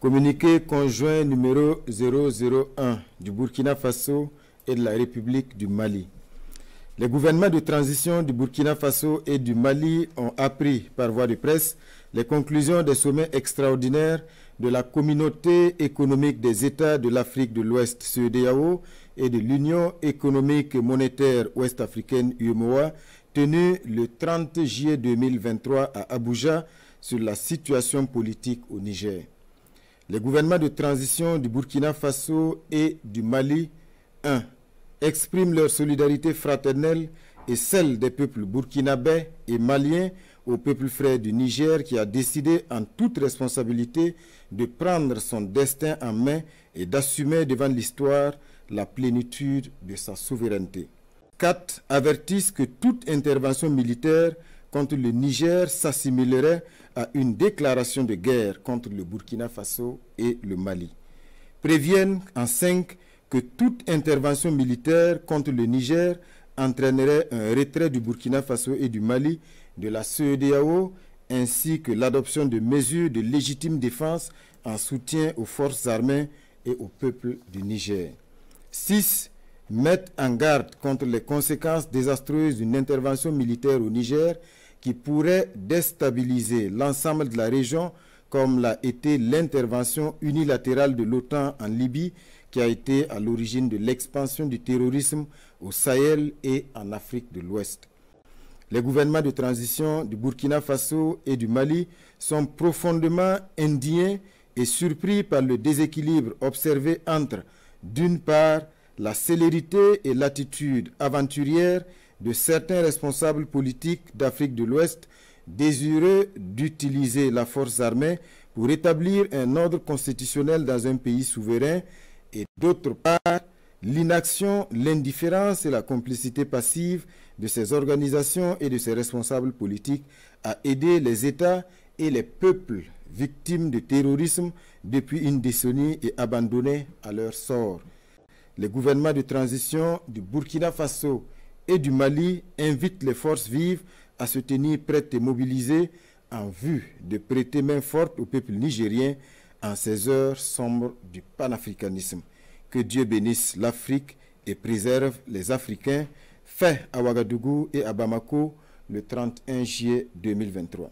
Communiqué conjoint numéro 001 du Burkina Faso et de la République du Mali. Les gouvernements de transition du Burkina Faso et du Mali ont appris par voie de presse les conclusions des sommets extraordinaires de la Communauté économique des États de l'Afrique de l'Ouest, CEDEAO, et de l'Union économique et monétaire ouest-africaine, UEMOA, tenus le 30 juillet 2023 à Abuja sur la situation politique au Niger. Les gouvernements de transition du Burkina Faso et du Mali, 1. Expriment leur solidarité fraternelle et celle des peuples burkinabais et maliens au peuple frère du Niger qui a décidé en toute responsabilité de prendre son destin en main et d'assumer devant l'histoire la plénitude de sa souveraineté. 4. Avertissent que toute intervention militaire contre le Niger s'assimilerait à une déclaration de guerre contre le Burkina Faso et le Mali. Préviennent en 5 que toute intervention militaire contre le Niger entraînerait un retrait du Burkina Faso et du Mali de la CEDEAO ainsi que l'adoption de mesures de légitime défense en soutien aux forces armées et au peuple du Niger. 6. Mettent en garde contre les conséquences désastreuses d'une intervention militaire au Niger qui pourrait déstabiliser l'ensemble de la région comme l'a été l'intervention unilatérale de l'OTAN en Libye qui a été à l'origine de l'expansion du terrorisme au Sahel et en Afrique de l'Ouest. Les gouvernements de transition du Burkina Faso et du Mali sont profondément indignés et surpris par le déséquilibre observé entre, d'une part, la célérité et l'attitude aventurière de certains responsables politiques d'Afrique de l'Ouest désireux d'utiliser la force armée pour établir un ordre constitutionnel dans un pays souverain et d'autre part, l'inaction, l'indifférence et la complicité passive de ces organisations et de ces responsables politiques à aider les États et les peuples victimes de terrorisme depuis une décennie et abandonnés à leur sort. Les gouvernements de transition du Burkina Faso et du Mali invitent les forces vives à se tenir prêtes et mobilisées en vue de prêter main forte au peuple nigérien en ces heures sombres du panafricanisme. Que Dieu bénisse l'Afrique et préserve les Africains. Fait à Ouagadougou et à Bamako le 31 juillet 2023.